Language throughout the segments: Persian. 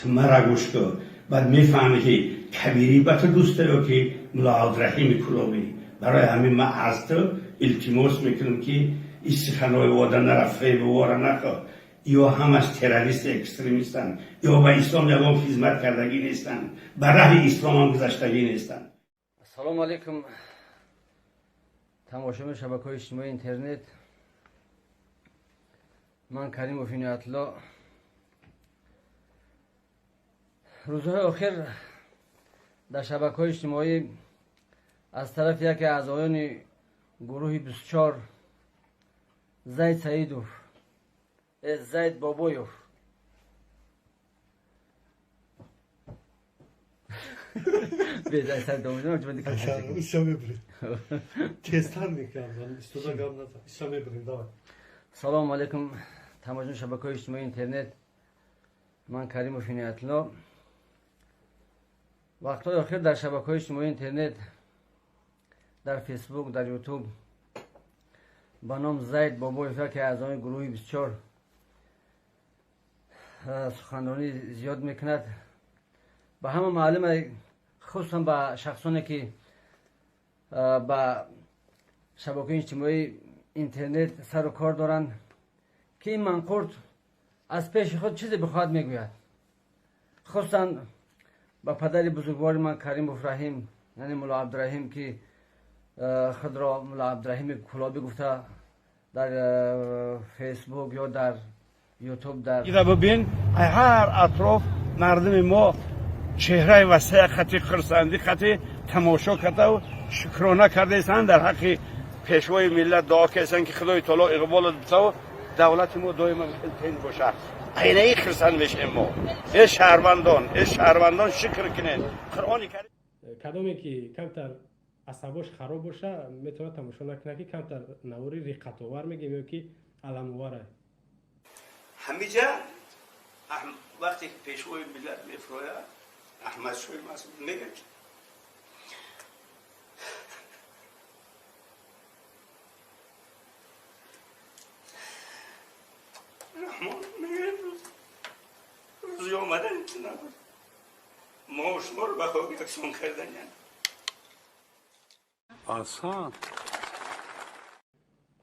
تو مرا گوش کن بعد میفهمی که کبیری با تو دوست داره که ملا عبدالرحیم کلابی برای همین من از تو التماس میکنم که این سخنهای وادا نرفته بواره نکن یا هم از تروریست اکستریمیستن یا با اسلام یگان خدمت کردگی نیستن به راه اسلام هم گذشتگی نیستن. سلام علیکم تماشاچیان شبکه‌های اجتماعی اینترنت، من کریم وفی الله. روزهای آخر در شبکه‌های اجتماعی از طرف یکی از اعضایان گروه 24 زید سعیدوف زید بابایوف بیزای سر دومیدم چون دیگه İşe برید تستر میکنم استودا گام نزن işe برید داور. سلام علیکم تماشاچیان شبکه‌های اجتماعی اینترنت، من کریم وفی الله. وقتهای آخر در شبکه‌های اجتماعی اینترنت، در فیسبوک، در یوتیوب با نام زید بابایوف که اعضای گروه 24 سخنرانی زیاد میکند. به همه معلومه، خصوصا با شخصانی که با شبکه اجتماعی اینترنت سر و کار دارند، که این منقورت از پیش خود چیزی بخواهد میگوید. خصوصا با پدر بزرگوار من کریم ابراهیم، یعنی ملا عبدالرحیم، که خود را ملا عبدالرحیم کلابی گفته در فیسبوک یا در یوتیوب. در ایده ببین هر اطراف مردم ما چهره وسیع خطی خرسندی خطی تماشا کرده و شکرانه کرده ایستند در حق پیشوای ملت دعا کردن که خدای تعالی اقبال بده و دولت ما دائما تند باشه. عین این خرسند میشه ما ای شهروندان شکر کنین قرآن کریم. کدامی که کمتر عصباش خراب باشه میتونه تماشا نکنه، که کمتر نواری ریقت‌آور میگیم یا که علم‌آوره. همیجا وقتی پیشوای ملت میفروید احمد شوی مسعود میگه رحمان میگه روزی آمدن که نبود ما و شما رو بخواه یکسان کردن. یعنی آسان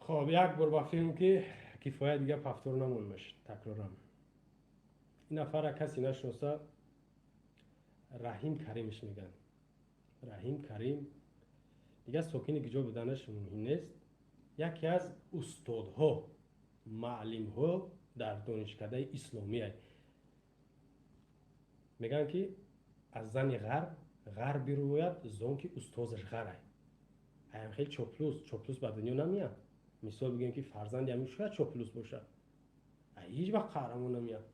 خب یک بار بافیم که کفایت دیگه پفتور نمونمش تکرارم. این نفر کسی نشناسه، رحیم کریمش میگن. رحیم کریم دیگه ساکن گیجا بودنش مهم نیست. یکی از استادها معلم‌ها در دانشکده اسلامی هست. میگن که از زن غر بیروید زن که استادش غره. هم خیلی چاپلوس به دنیا نمیاد. مثال بگیم که فرزند همین شاید چاپلوس باشه، هیچ وقت قهرمان نمیاد.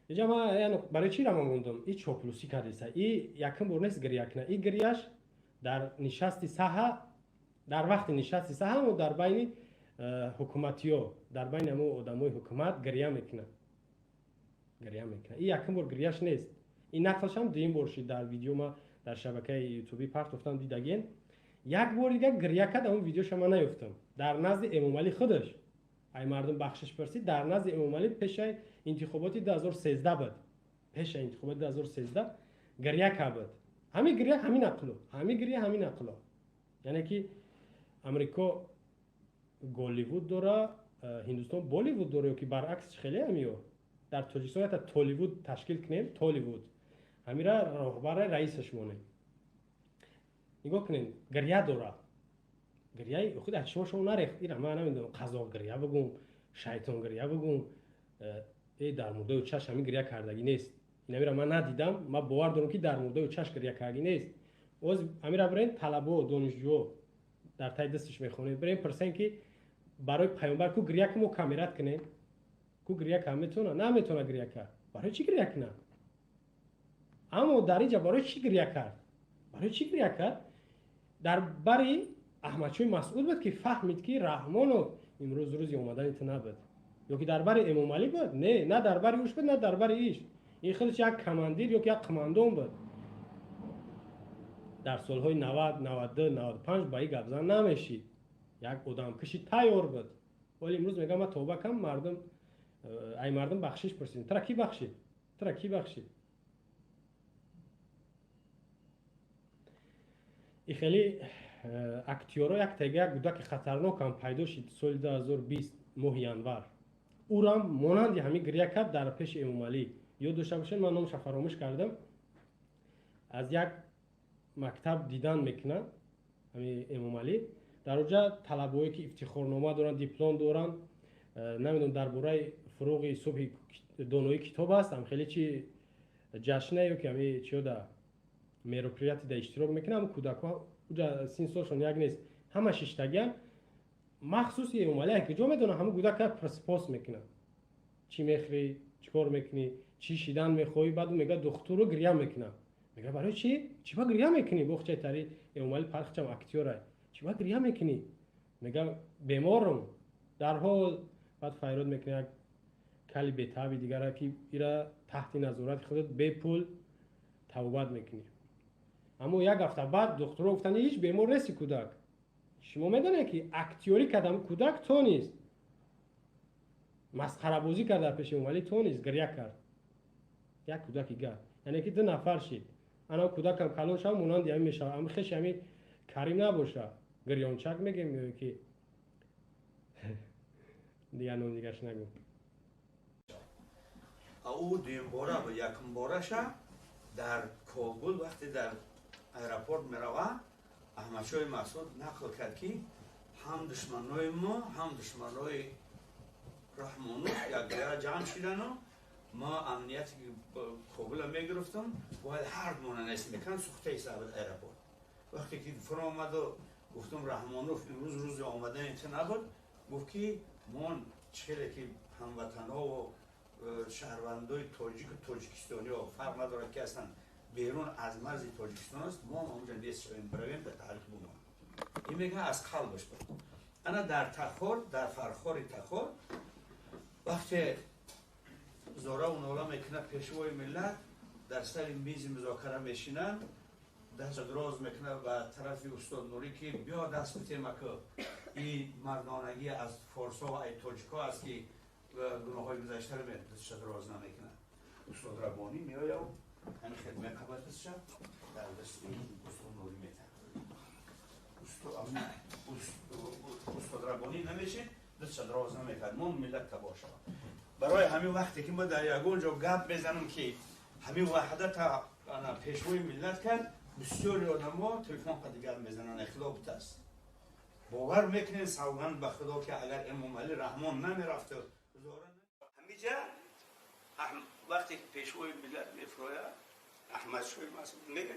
اینجا ما یعنی برای چی رما موندم؟ این چاپلوسی کرده. این یکم بار نیست گریه کنه. این گریهش در نشست ساحه، در وقت نشست ساحه و در بین حکومتی‌ها، در بین همه آدمای حکومت گریه میکنه. این یکم بار گریهش نیست. این نقلش هم دویم بار شد در ویدیو ما در شبکه یوتیوبی پخش گفتم دیدگین. یک بار دیگه گریه کرد، اون ویدیوش ما نیافتم. در نزد امام علی خودش ای مردم بخشش پرسید، در نزد امام علی پیش انتخابات 2013 بود. پیش انتخابات 2013 گریه کرد. همین گریه همین عقلو. یعنی که امریکا گالیوود داره، هندوستان بالیوود داره، که برعکس خیلی همیو. در تاجیکستان تا تالیوود تشکیل کنیم، تالیوود همین را راهبر رئیسش مونه. نگاه کنین گریه داره. گریه خود از شما نریخت. این من نمیدونم قضا گریه بگم، شیطان گریه بگم، ای در مورد چش همین گریه کردگی نیست. اینا میرم من ندیدم، من باور دارم که در مورد چش گریه کردگی نیست. از امیر برین طلبه و دانشجو در تای دستش میخونید، برین پرسن که برای پیامبر کو گریه که کامیرات کنه، کو گریه که میتونه نمیتونه گریه کرد، برای چی گریه کنه؟ اما در اینجا برای چی گریه کرد؟ در باری احمد شوی مسعود بود که فهمید که رحمان امروز روزی اومدن تو نبود، یا که در باری امام علی بود؟ نه در باری اوش بود، نه در باری ایش. این خودش یک کماندیر یا که یک کماندون بود. در سالهای 90 92 95 با این گپ زن نمیشید. یک آدم کشی تیار بود. ولی امروز میگم من توبه کنم، مردم بخشش پرسید. ترا کی بخشید؟ این خیلی اکتیورا یک تگه گودک خطرناک هم پیدا شد سال 2020 ماه ینور. او را مانند همین گریه کرد در پیش امام علی. یاد داشته باشین من نامش فراموش کردم. از یک مکتب دیدن میکنن همین امام علی. در اونجا طلبهایی که افتخارنامه دارن، دیپلم دارن، نمیدونم درباره فروغ صبح دانایی کتاب است، هم خیلی چی جشنه یا که همین چی دا میروپریاتی دا اشتراک میکنن. هم کودک‌ها اونجا سین سالشون یک نیست، همه ششتگیان. مخصوص امام علی که جا میدونن همه کودک پرسپاس میکنن، چی میخوری، چیکار میکنی، چی شیدن میخوای. بعد میگه دکتر رو گریه میکنه. میگه برای چی با گریه میکنی؟ بخچه تری امام علی پرخچم اکتیوره، چی با گریه میکنی؟ میگه بیمارم. در حال بعد فریاد میکنه کلی بی‌تابی دیگه که ایرا تحت نظارت خودت به پول توبت میکنی. اما یک هفته بعد دکتر گفتن هیچ بیمار نیستی کودک. شما میدونید که اکتیوری کردم کودک تو نیست، مسخره بازی کرد در پیش ولی تو نیست، گریه کرد. یک کودکی گرد، یعنی که 2 نفر شد. انا کودک هم کلان شد مونان دیگه میشه. اما خیلی همین کریم نباشه گریانچک میگیم که دیگه نون دیگهش نگم. او دویم باره و یکم بارش در کابل وقتی در ایرپورت میروه احمد شاه مسعود نقل کرد که هم دشمنای ما هم دشمنای رحمانوف یک جای جمع شدن و ما امنیتی که کابل میگرفتم باید هر دونه نست میکن سخته حساب ایرپورت. وقتی که فرا آمد و گفتم رحمانوف امروز روز آمدن اینچه نبود، گفت که من چهره که هموطنها و شهروندای تاجیک و تاجیکستانی ها فرق نداره که اصلا بیرون از مرز تاجیکستان است، ما اونجا نیست شویم برویم به تحریک بومان. این میگه از قلبش بود. انا در تخار، در فرخار تخار وقتی زاره اون اولا میکنه پیشوای ملت در سر میز مذاکره میشینن، دست دراز میکنه و طرف استاد نوری که بیا دست بتیم که این مردانگی از فارسا و ای تاجیکا است که گناه های گذشته رو دستش دراز نمیکنه. استاد ربانی میآید و همین خدمه قبل دستش در دست استاد نوری میتن. استاد ربانی نمیشه دستش دراز نمیکنه. ما ملت تباشه. برای همین وقتی که ما در یگون جا گپ بزنم که همین وحدت پیشوی ملت کرد، بسیاری آدم‌ها تلفن قدیگر میزنن اخلاق است. باور میکنین سوگند به خدا که اگر امام علی رحمان نمیرفته همیجا وقتی پیشوی ملت میفروید احمد شاه مسعود میگه